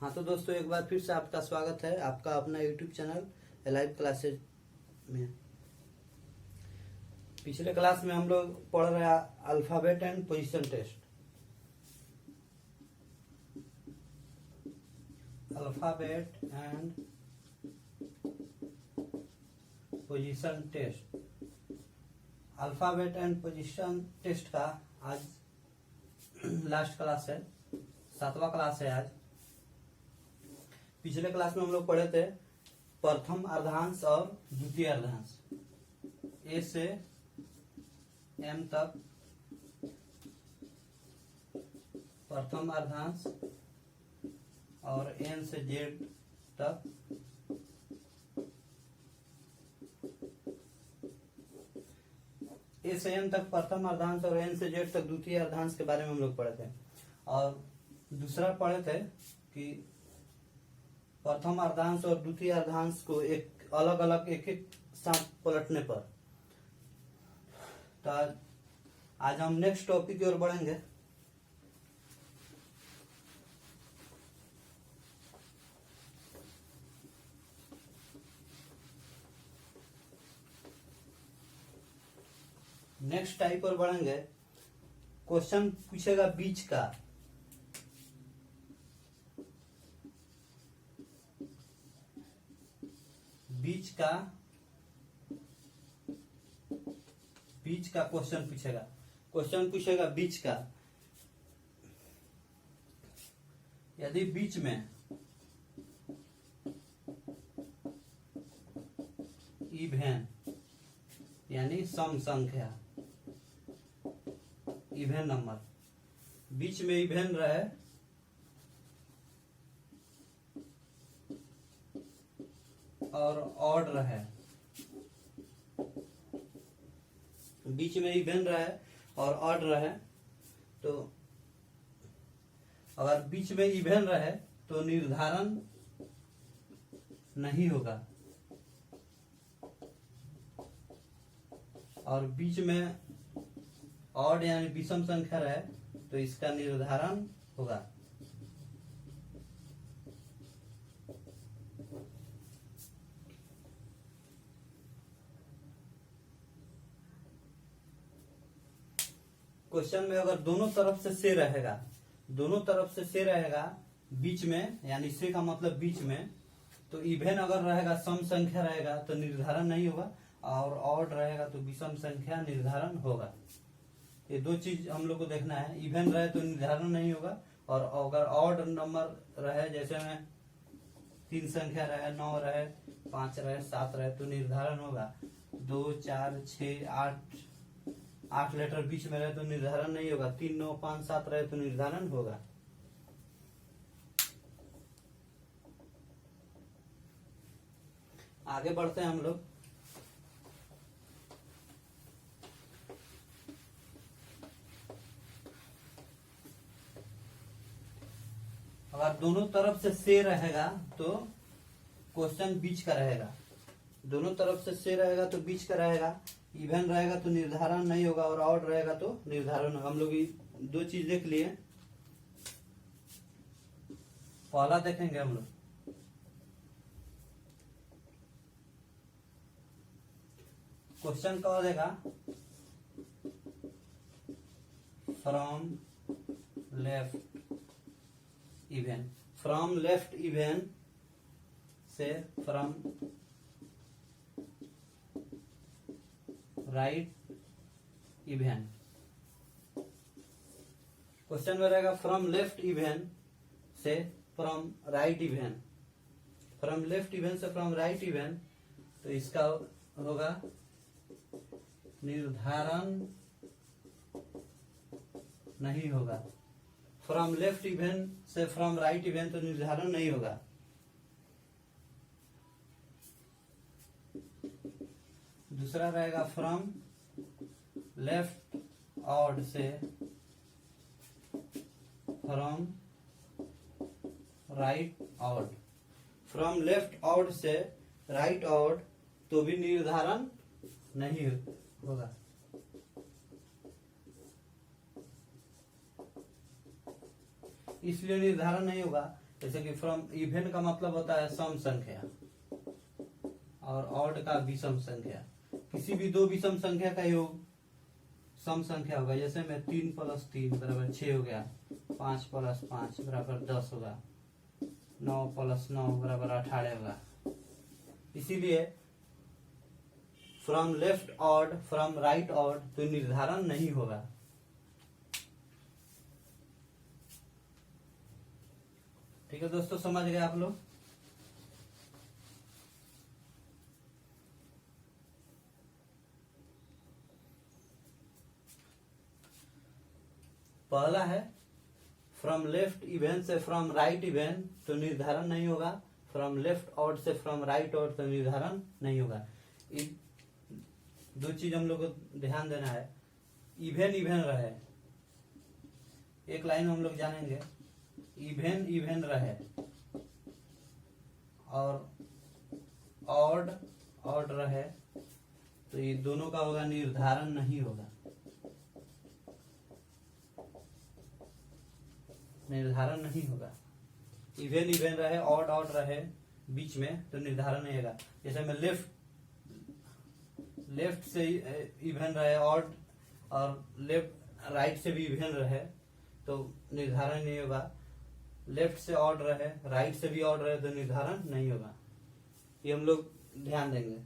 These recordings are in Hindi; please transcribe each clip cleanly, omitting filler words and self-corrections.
हाँ तो दोस्तों, एक बार फिर से आपका स्वागत है आपका अपना यूट्यूब चैनल लाइव क्लासेज में। पिछले क्लास में हम लोग पढ़ रहे हैं alphabet and position test. Alphabet and position test. Alphabet and position test का आज लास्ट क्लास है, 7वां क्लास है आज। पिछले क्लास में हम लोग पढ़े थे प्रथम अर्धांश और द्वितीय अर्धांश, ए से एम तक प्रथम अर्धांश और एन से जेड तक ए से एन तक प्रथम अर्धांश और एन से जेड तक द्वितीय अर्धांश के बारे में हम लोग पढ़े थे। और दूसरा पढ़े थे कि प्रथम अर्धांश और द्वितीय अर्धांश को एक अलग अलग एक एक साथ पलटने पर। तो आज हम नेक्स्ट टॉपिक की ओर बढ़ेंगे। नेक्स्ट टाइप पर बढ़ेंगे। क्वेश्चन पूछेगा बीच का। बीच का क्वेश्चन पूछेगा बीच का। यदि बीच में इवेन यानी सम संख्या, इवेन नंबर, बीच में इवेन रहे और ऑड रहे, बीच में इवेन रहे और ऑड रहे, तो अगर बीच में इवेन रहे तो निर्धारण नहीं होगा, और बीच में ऑड यानी विषम संख्या रहे तो इसका निर्धारण होगा। क्वेश्चन में अगर दोनों तरफ से से रहेगा बीच में, यानी से का मतलब बीच में, तो इवेन अगर रहेगा सम संख्या रहेगा तो निर्धारण नहीं होगा, और ऑड रहेगा तो विषम संख्या निर्धारण होगा। ये दो चीज हम लोग को देखना है। इवेन रहे तो निर्धारण नहीं होगा, और अगर ऑड नंबर रहे, जैसे में 3 संख्या रहे, 9 रहे, 5 रहे, 7 रहे, तो निर्धारण होगा। 2, 4, 6, 8 लेटर बीच में रहे तो निर्धारण नहीं होगा। 3, 9, 5, 7 रहे तो निर्धारण होगा। आगे बढ़ते हैं हम लोग। अगर दोनों तरफ से रहेगा तो क्वेश्चन बीच का रहेगा। दोनों तरफ से रहेगा तो बीच का रहेगा। इवेन रहेगा तो निर्धारण नहीं होगा, और ऑड रहेगा तो निर्धारण होगा। हम लोग दो चीज देख लिए। पहला देखेंगे हम लोग। क्वेश्चन क्या देगा? From left even. From left even से फ्रॉम राइट इवेन। क्वेश्चन में रहेगा फ्रॉम लेफ्ट इवेन से from right even. From left even से फ्रॉम राइट इवेन, तो इसका होगा निर्धारण नहीं होगा। फ्रॉम लेफ्ट इवेन से फ्रॉम राइट इवेन तो निर्धारण नहीं होगा। दूसरा रहेगा फ्रॉम लेफ्ट ऑड से from right odd. From left odd से राइट ऑड तो भी निर्धारण नहीं होगा। इसलिए निर्धारण नहीं होगा जैसे कि फ्रॉम इवन का मतलब होता है सम संख्या और ऑड का विषम संख्या। किसी भी दो विषम संख्या का योग सम संख्या होगा। जैसे में 3 + 3 बराबर 6 हो गया, 5 + 5 बराबर 10 होगा, 9 + 9 बराबर 18 होगा। इसीलिए from left odd from right odd तो निर्धारण नहीं होगा। ठीक है दोस्तों, समझ गए आप लोग। पहला है फ्रॉम लेफ्ट इवन से फ्रॉम राइट इवन तो निर्धारण नहीं होगा। फ्रॉम लेफ्ट ऑड से फ्रॉम राइट ऑड तो निर्धारण नहीं होगा। दो चीज हम लोग को ध्यान देना है। इवन इवन रहे, एक लाइन हम लोग जानेंगे, इवन इवन रहे और ऑड ऑड रहे तो ये दोनों का होगा निर्धारण नहीं होगा। निर्धारण नहीं होगा। इवन इवन रहे ऑड ऑड रहे बीच में तो निर्धारण नहीं होगा। जैसे में लेफ्ट से इवन रहे ऑड और लेफ्ट राइट से भी इवन रहे तो निर्धारण नहीं होगा। लेफ्ट से ऑड रहे राइट से भी ऑड रहे तो निर्धारण नहीं होगा। ये हम लोग ध्यान देंगे।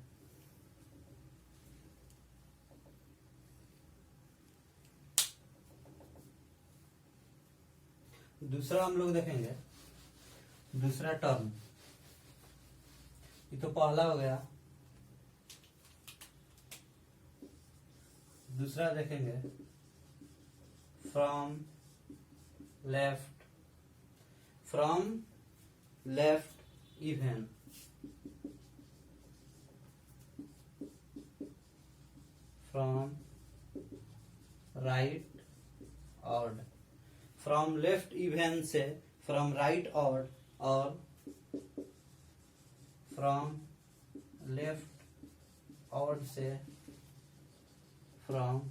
दूसरा हम लोग देखेंगे, दूसरा टर्म, ये तो पहला हो गया। दूसरा देखेंगे from left even from right odd. From left even से फ्रॉम राइट ऑड और फ्रॉम लेफ्ट ऑड से फ्रॉम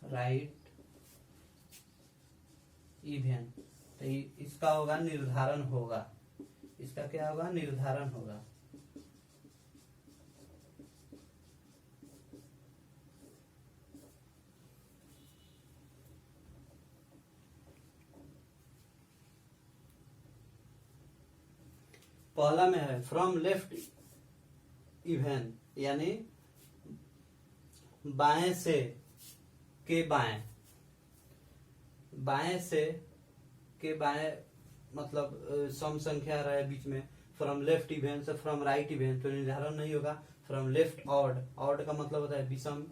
राइट इवन तो इसका होगा निर्धारण होगा। इसका क्या होगा? निर्धारण होगा। पहला में है फ्रॉम लेफ्ट इवन यानी बाएं से के बाएं, बाएं से के बाएं मतलब सम संख्या रहे बीच में। फ्रॉम लेफ्ट इवन से फ्रॉम राइट इवन तो निर्धारण नहीं होगा। फ्रॉम लेफ्ट ऑड, ऑड का मतलब होता है विषम,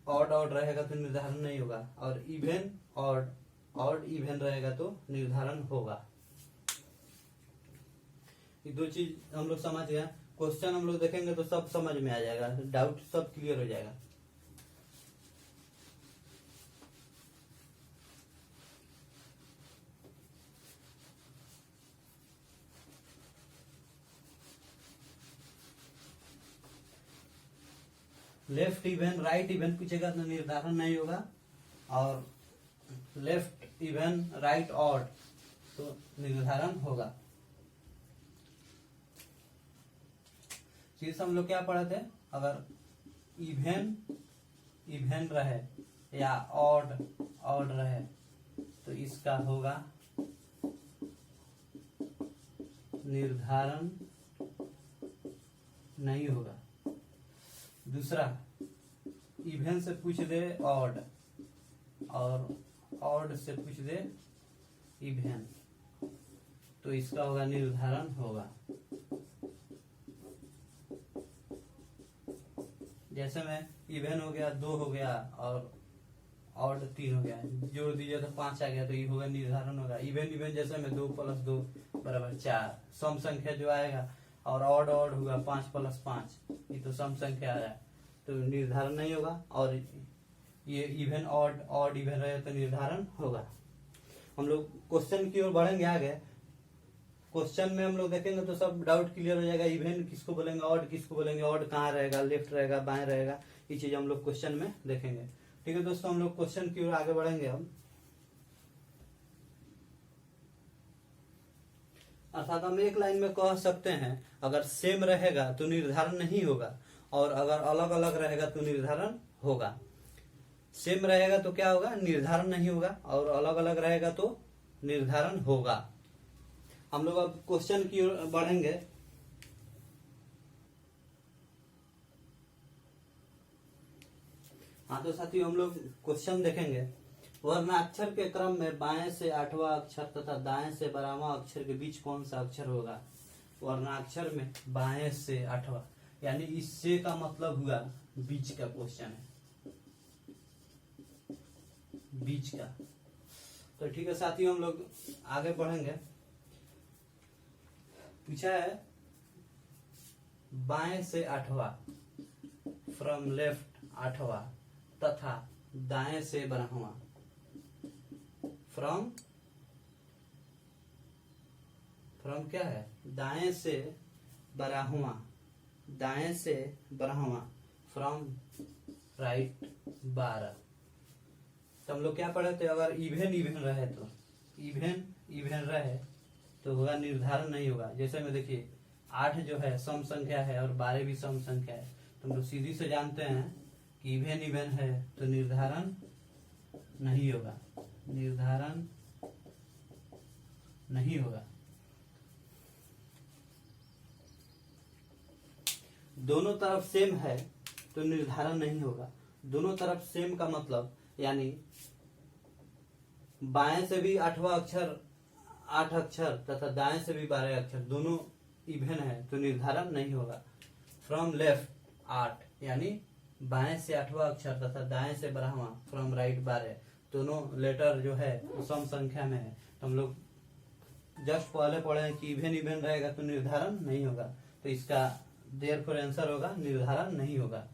ऑड ऑड रहेगा तो निर्धारण नहीं होगा। और इवन ऑड, ऑड इवन रहेगा तो निर्धारण होगा। ये दो चीज हम लोग समझ गए। क्वेश्चन हम लोग देखेंगे तो सब समझ में आ जाएगा, डाउट सब क्लियर हो जाएगा। लेफ्ट इवन राइट इवन पूछेगा तो निर्धारण नहीं होगा। और लेफ्ट इवन राइट ऑड तो निर्धारण होगा। फिर हम लोग क्या पढ़े थे? अगर इवन इवन रहे या ऑड ऑड रहे तो इसका होगा निर्धारण नहीं होगा। दूसरा, इवन से पूछ दे ऑड और ऑड से पूछ दे इवन तो इसका होगा निर्धारण होगा। जैसे में इवन हो गया 2 हो गया और ऑड 3 हो गया, जोड़ दीजिए तो 5 आ गया तो ये होगा निर्धारण होगा। इवन इवन जैसे में 2 + 2 बराबर 4 सम संख्या जो आएगा। और ऑड ऑड होगा 5 + 5 ये तो सम संख्या आया तो निर्धारण नहीं होगा। और ये इवन ऑड ऑड इवन रहे तो निर्धारण होगा। हम लोग क्वेश्चन की ओर बढ़ेंगे आगे। क्वेश्चन में हम लोग देखेंगे तो सब डाउट क्लियर हो जाएगा। इवन किसको बोलेंगे, ऑड किसको बोलेंगे, ऑड कहाँ रहेगा, लेफ्ट रहेगा, बाएं रहेगा, ये चीज हम लोग क्वेश्चन में देखेंगे। ठीक है दोस्तों, हम लोग क्वेश्चन की ओर आगे बढ़ेंगे। हम अर्थात हम एक लाइन में कह सकते हैं, अगर सेम रहेगा तो निर्धारण नहीं होगा, और अगर अलग अलग रहेगा तो निर्धारण होगा। सेम रहेगा तो क्या होगा, निर्धारण नहीं होगा, और अलग अलग रहेगा तो निर्धारण होगा। हम लोग अब क्वेश्चन की ओर बढ़ेंगे। हाँ तो साथियों, हम लोग क्वेश्चन देखेंगे। वर्णाक्षर के क्रम में बाएं से 8वां अक्षर तथा दाएं से 12वां अक्षर के बीच कौन सा अक्षर होगा। वर्णाक्षर में बाएं से 8वां, यानी इससे का मतलब हुआ बीच का क्वेश्चन है, बीच का। तो ठीक है साथियों, हम लोग आगे बढ़ेंगे। पूछा है बाएं से 8वां, फ्रॉम लेफ्ट 8वां तथा दाएं से 12वां, फ्रॉम क्या है, दाएं से 12वां, दाएं से 12वां, फ्रॉम राइट 12। तो हम लोग क्या पढ़े थे, अगर इवेन रहे तो इवेन रहे तो होगा, निर्धारण नहीं होगा। जैसे में देखिए 8 जो है सम संख्या है और 12 भी सम संख्या है, तो हम लोग सीधी से जानते हैं कि इवेन है तो निर्धारण नहीं होगा, निर्धारण नहीं होगा। दोनों तरफ सेम है तो निर्धारण नहीं होगा। दोनों तरफ सेम का मतलब यानी बाएं से भी 8वां अक्षर 8 अक्षर तथा दाएं से भी 12 अक्षर, दोनों इवेन है तो निर्धारण नहीं होगा। फ्रॉम लेफ्ट 8, यानी बाएं से 8वां अक्षर तथा दाएं से 12वां, फ्रॉम राइट 12, दोनों लेटर जो है वो सम संख्या में है। तो हम लोग जस्ट पहले पढ़े हैं कि इवेन रहेगा तो निर्धारण नहीं होगा, तो इसका देयरफॉर आंसर होगा निर्धारण नहीं होगा।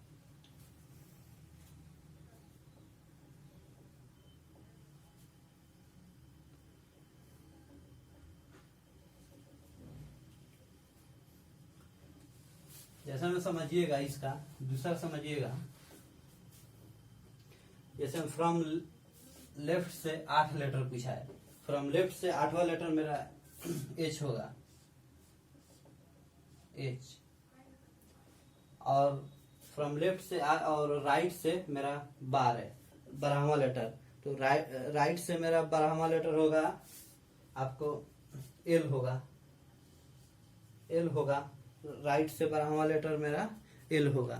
जैसा में समझिएगा, इसका दूसरा समझिएगा। जैसे फ्रॉम लेफ्ट से 8 लेटर पूछा है, फ्रॉम लेफ्ट से 8वां लेटर मेरा एच होगा, एच, और फ्रॉम लेफ्ट से और राइट से मेरा 12वां लेटर, तो राइट से मेरा 12वां लेटर होगा आपको एल होगा, एल होगा। राइट से 12वां लेटर मेरा एल होगा,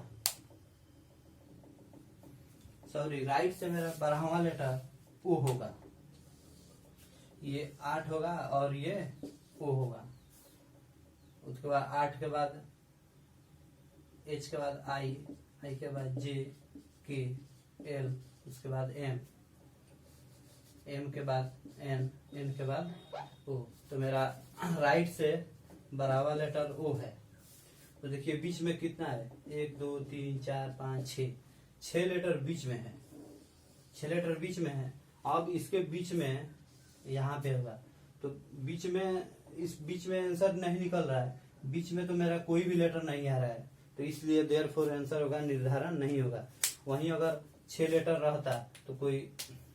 सॉरी राइट से मेरा 12वां लेटर ओ होगा। ये 8 होगा और ये ओ होगा। उसके बाद 8 के बाद एच के बाद आई, आई के बाद जे के एल, उसके बाद एम, एम के बाद एन, एन के बाद ओ। तो मेरा राइट से 12वां लेटर ओ है। तो देखिए बीच में कितना है, 1 2 3 4 5 6, 6 लेटर बीच में है, 6 लेटर बीच में है। अब इसके बीच में यहाँ पे होगा, तो बीच में, इस बीच में आंसर नहीं निकल रहा है, बीच में तो मेरा कोई भी लेटर नहीं आ रहा है, तो इसलिए देयरफॉर आंसर होगा निर्धारण नहीं होगा। वहीं अगर 6 लेटर रहता तो कोई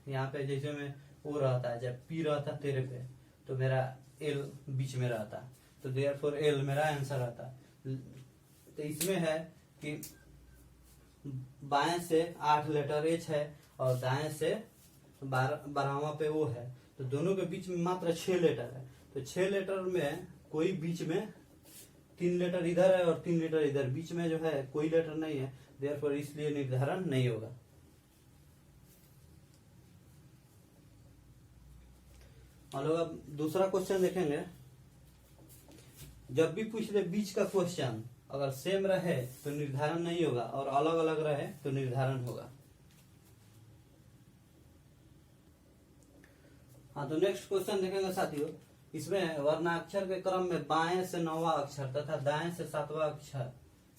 यहाँ पे जैसे में ओ रहता है, जब पी रहता तेरे पे तो मेरा एल बीच में रहता, तो देयरफॉर एल मेरा आंसर आता। तो इसमें है कि बाएं से 8 लेटर एच है और दाएं से 12वां पे वो है, तो दोनों के बीच में मात्र 6 लेटर है। तो 6 लेटर में कोई बीच में 3 लेटर इधर है और 3 लेटर इधर, बीच में जो है कोई लेटर नहीं है, देयरफॉर इसलिए निर्धारण नहीं होगा। हम लोग अब दूसरा क्वेश्चन देखेंगे। जब भी पूछ ले बीच का क्वेश्चन, अगर सेम रहे तो निर्धारण नहीं होगा और अलग अलग रहे तो निर्धारण होगा। हाँ तो नेक्स्ट क्वेश्चन देखेंगे साथियों। इसमें वर्णाक्षर के क्रम में बाएं से 9वां अक्षर तथा दाएं से 7वां अक्षर,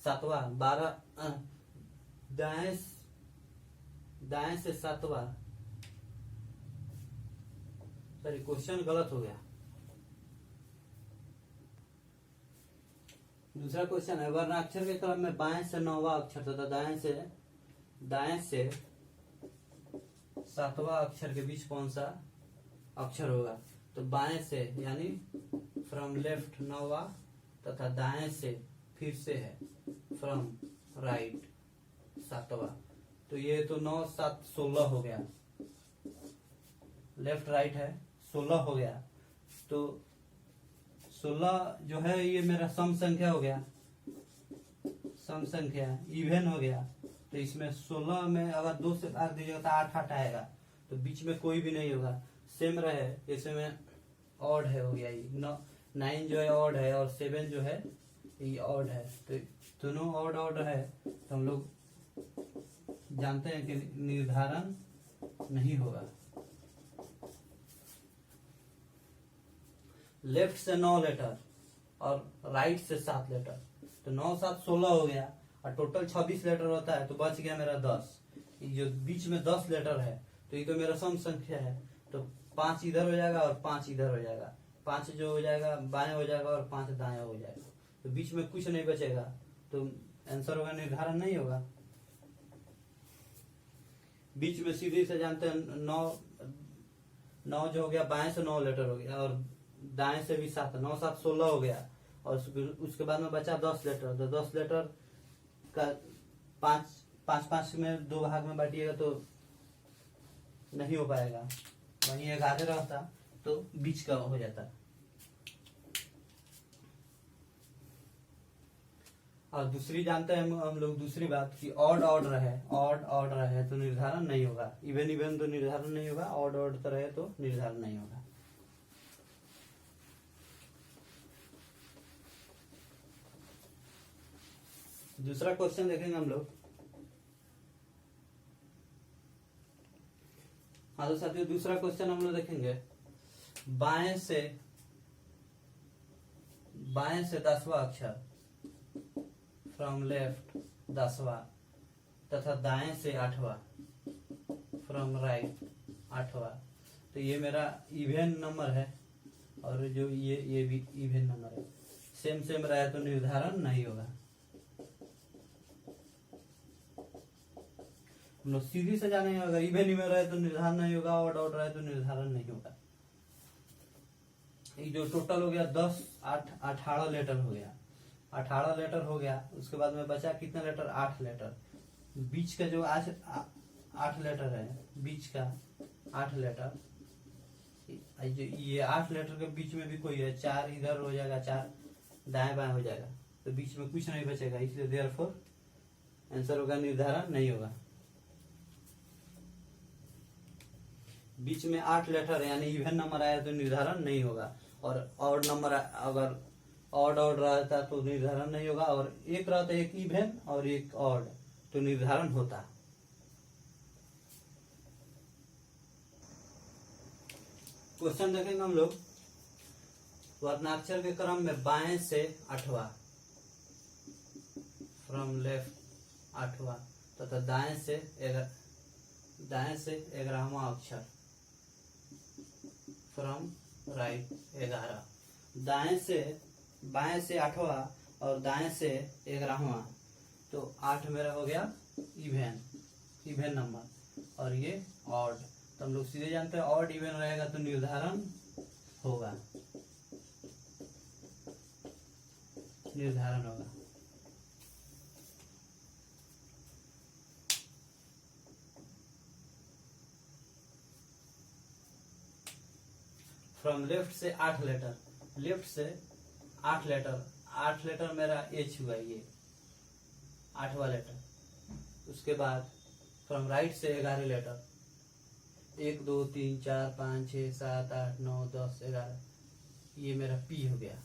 7वां 12, दाएं से 7वां, सॉरी क्वेश्चन गलत हो गया। दूसरा क्वेश्चन है वर्णाक्षर के क्रम में बाएं से 9वां अक्षर तथा दाएं से 7वां अक्षर के बीच कौन सा अक्षर होगा। तो बाएं से यानी फ्रॉम लेफ्ट 9वां तथा दाएं से फिर से है फ्रॉम राइट 7वां। तो ये तो 9 7 16 हो गया, लेफ्ट राइट है 16 हो गया। तो 16 जो है ये मेरा सम संख्या हो गया, सम संख्या इवेन हो गया। तो इसमें 16 में अगर 2 से भाग दीजिएगा तो 8 8 आएगा, तो बीच में कोई भी नहीं होगा, सेम रहे। जैसे में ऑड है हो गया, ये 9 जो है ऑड है और 7 जो है ये ऑड है, तो दोनों ऑड ऑड है। तो हम लोग जानते हैं कि निर्धारण नहीं होगा। लेफ्ट से 9 लेटर और राइट से 7 लेटर, तो 9 7 16 हो गया और टोटल 26 लेटर होता है, तो बच गया मेरा 10। ये जो बीच में 10 लेटर है तो ये तो मेरा सम संख्या है, तो 5 इधर हो जाएगा और 5 इधर हो जाएगा, 5 जो हो जाएगा बाएं हो जाएगा और 5 दाएं हो जाएगा, तो बीच में कुछ नहीं बचेगा, तो आंसर होगा निर्धारण नहीं होगा। बीच में सीधे से जानते हैं 9 जो हो गया बाएं से 9 लेटर हो गया और दाएं से भी 7, 9 7 16 हो गया और उसके बाद में बचा 10 लेटर। तो 10 लेटर का 5 में 2 भाग में बांटिएगा तो नहीं हो पाएगा, वहीं 11 रहता तो बीच का हो जाता। और दूसरी जानते हैं हम लोग दूसरी बात कि ऑड ऑड रहे, ऑड ऑड रहे तो निर्धारण नहीं होगा, इवन इवन तो निर्धारण नहीं होगा, ऑड ऑड तो रहे तो निर्धारण नहीं होगा। दूसरा क्वेश्चन देखेंगे हम लोग। हाँ तो साथियों दूसरा क्वेश्चन हम लोग देखेंगे, बाएं से 10वां अक्षर फ्रॉम लेफ्ट 10वां तथा दाएं से 8वां फ्रॉम राइट 8वां। तो ये मेरा इवेन नंबर है और जो ये भी इवेन नंबर है, सेम सेम रहे तो निर्धारण नहीं होगा। हम लोग सीधी से जानेंगे, अगर इवेन इवेन रहे तो निर्धारण नहीं होगा, ऑड ऑड रहे तो निर्धारण नहीं होगा। ये जो टोटल हो गया 10 8 18 लेटर हो गया, 18 लेटर हो गया। उसके बाद में बचा कितना लेटर, 8 लेटर। बीच का जो 8 लेटर है, बीच का 8 लेटर, ये 8 लेटर के बीच में भी कोई है, 4 इधर हो जाएगा, 4 दाएं बाएं हो जाएगा, तो बीच में कुछ नहीं बचेगा, इसलिए देयरफॉर आंसर होगा निर्धारण नहीं होगा। बीच में 8 लेटर यानी इवन नंबर आया तो निर्धारण नहीं होगा, और ऑड नंबर अगर ऑड ऑड रहता तो निर्धारण नहीं होगा, और एक रहता एक इवन और एक ऑड तो निर्धारण होता। क्वेश्चन देखेंगे हम लोग, वर्णाक्षर के क्रम में बाएं से 8वां फ्रॉम लेफ्ट 8वां तथा दाएं से 11वां अक्षर फ्रॉम राइट 11। बाएं से 8वां और दाएं से 11वां, तो 8 मेरा हो गया इवेन नंबर और ये ऑड। तो हम लोग सीधे जानते हैं ऑड इवेन रहेगा तो निर्धारण होगा, निर्धारण होगा। फ्रॉम लेफ्ट से 8 लेटर, लेफ्ट से 8 लेटर, 8 लेटर मेरा एच हुआ, ये 8वां लेटर। उसके बाद फ्रॉम राइट से 11 लेटर, 1 2 3 4 5 6 7 8 9 10 11, ये मेरा पी हो गया,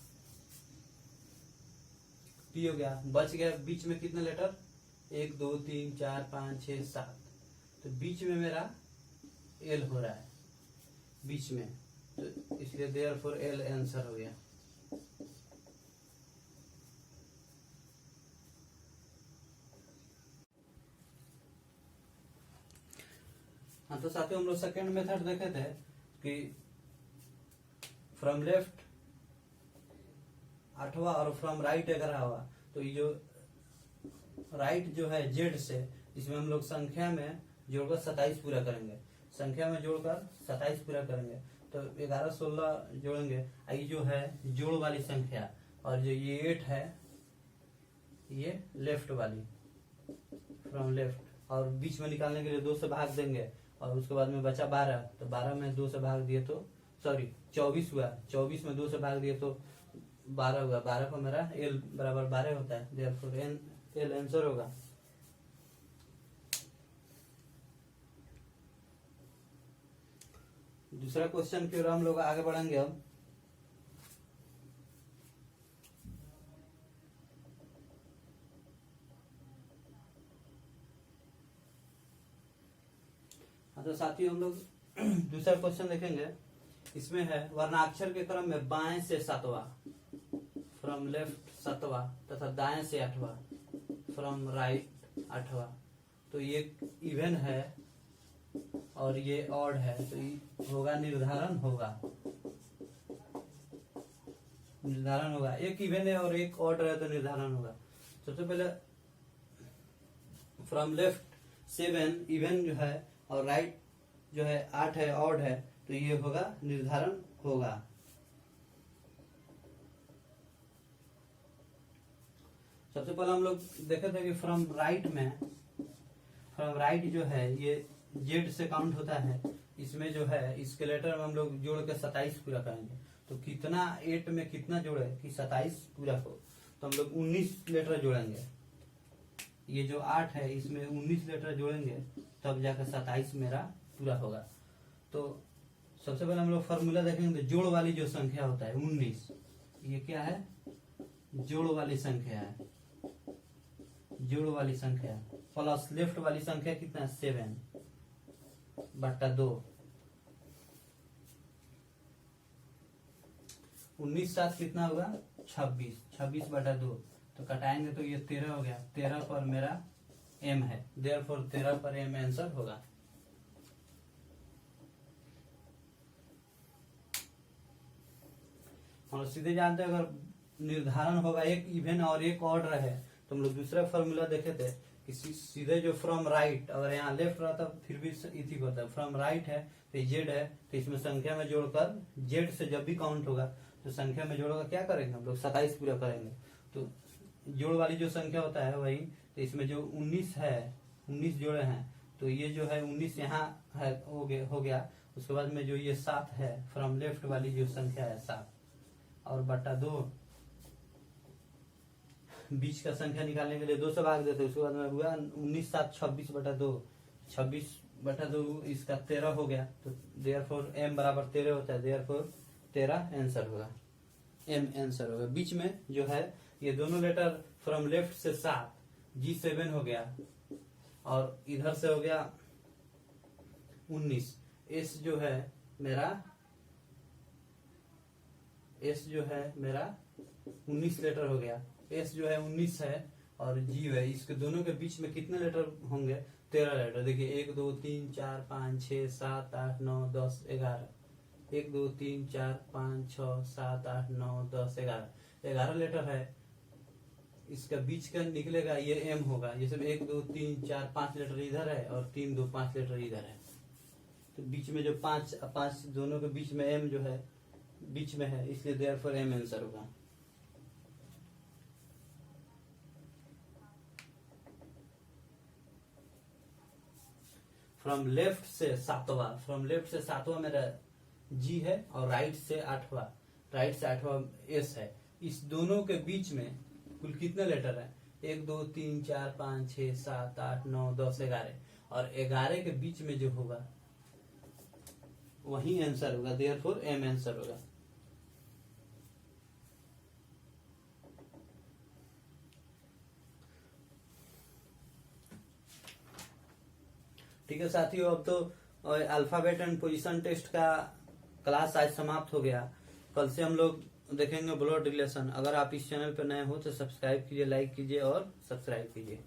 पी हो गया। बच गया बीच में कितने लेटर, 1 2 3 4 5 6 7, तो बीच में मेरा एल हो रहा है बीच में, तो इसलिए देयरफॉर एल आंसर हो गया। हाँ तो साथियों हम लोग सेकेंड मेथड देखे थे कि फ्रॉम लेफ्ट 8वां और फ्रॉम राइट 11वां, तो ये जो राइट जो है जेड से, इसमें हम लोग संख्या में जोड़कर 27 पूरा करेंगे, संख्या में जोड़कर 27 पूरा करेंगे। तो 11 16 जोड़ेंगे। ये जो है जोड़ वाली संख्या, और जो ये 8 है ये लेफ्ट वाली, फ्रॉम लेफ्ट, और बीच में निकालने के लिए 2 से भाग देंगे, और उसके बाद में बचा 12, तो 12 में 2 से भाग दिए तो 24 हुआ, 24 में 2 से भाग दिए तो 12 हुआ। 12 को मेरा एल बराबर 12 होता है, देयरफॉर एल आंसर होगा। दूसरा क्वेश्चन की ओर हम लोग आगे बढ़ेंगे अब। तो साथियों हम लोग दूसरा क्वेश्चन देखेंगे। इसमें है वर्णाक्षर के क्रम में बाएं से 7वां, फ्रॉम लेफ्ट 7वां, तथा दाएं से 8वां, फ्रॉम राइट 8वां। तो ये इवन है और ये ऑड है, तो ये होगा निर्धारण होगा, निर्धारण होगा। एक इवन है और एक ऑड है तो निर्धारण होगा। सबसे पहले फ्रॉम लेफ्ट 7 इवन जो है, और राइट जो है 8 है, ऑड है, तो ये होगा निर्धारण होगा। सबसे पहले हम लोग देखे थे कि फ्रॉम राइट में, फ्रॉम राइट जो है ये जेड से काउंट होता है। इसमें जो है स्केलेटर में हम लोग जोड़ के 27 पूरा करेंगे। तो कितना 8 में कितना जोड़े कि 27 पूरा हो, तो हम लोग 19 लेटर जोड़ेंगे। ये जो 8 है इसमें 19 लेटर जोड़ेंगे, तब जाकर 27 मेरा पूरा होगा। तो सबसे पहले हम लोग फॉर्मूला देखेंगे। जोड़ वाली जो संख्या होता है 19, ये क्या है? जोड़ वाली संख्या है, जोड़ वाली संख्या प्लस लेफ्ट वाली संख्या कितना है? 7/2। 19 7 कितना होगा? 26, 26/2। तो कटाएंगे तो ये 13 हो गया। 13 पर मेरा m है, देयरफॉर 13 पर m आंसर होगा। और सीधे जानते हैं अगर निर्धारण होगा एक इवन और एक ऑड रहे, तो हम लोग दूसरा फॉर्मूला देखे थे कि सीधे जो फ्रॉम राइट, अगर यहाँ लेफ्ट रहता फिर भी इसी होता है। फ्रॉम राइट है तो जेड है, तो इसमें संख्या में जोड़कर जेड से जब भी काउंट होगा तो संख्या में जोड़कर क्या करेंगे हम लोग? 27 पूरा करेंगे। तो जोड़ वाली जो संख्या होता है वही, तो इसमें जो 19 है, 19 जोड़े हैं, तो ये जो है 19 यहाँ है हो गया। उसके बाद में जो ये 7 है, फ्रॉम लेफ्ट वाली जो संख्या है 7, और बटा 2, बीच का संख्या निकालने के लिए 2 से भाग देते। उसके बाद में हुआ 19 7 26/2, 26/2 इसका 13 हो गया। तो देयरफॉर m बराबर 13 होता है, देयरफॉर 13 आंसर होगा, m आंसर होगा। बीच में जो है ये दोनों लेटर फ्रॉम लेफ्ट से 7, G7 हो गया, और इधर से हो गया 19। S जो है मेरा 19 लेटर हो गया। S जो है 19 है और G है, इसके दोनों के बीच में कितने लेटर होंगे? 13 लेटर। देखिए 1 2 3 4 5 6 7 8 9 10 11, 1 2 3 4 5 6 7 8 9 10 11, 11 लेटर है। इसका बीच का निकलेगा ये m होगा। जैसे 1 2 3 4 5 लेटर इधर है और 3 2 5 लेटर इधर है, तो बीच में जो 5 दोनों के बीच में m जो है बीच में है, इसलिए देयरफॉर m आंसर होगा। फ्रॉम लेफ्ट से 7वां, फ्रॉम लेफ्ट से 7वां मेरा G है, और राइट से 8वां, राइट से 8वां S है। इस दोनों के बीच में कुल कितने लेटर है? 1 2 3 4 5 6 7 8 9 10 11, और 11 के बीच में जो होगा वही आंसर होगा, देयरफॉर m आंसर होगा। ठीक है साथियों, अब तो अल्फाबेट एंड पोजीशन टेस्ट का क्लास आज समाप्त हो गया। कल से हम लोग देखेंगे ब्लड रिलेशन। अगर आप इस चैनल पर नए हो तो सब्सक्राइब कीजिए, लाइक कीजिए और सब्सक्राइब कीजिए।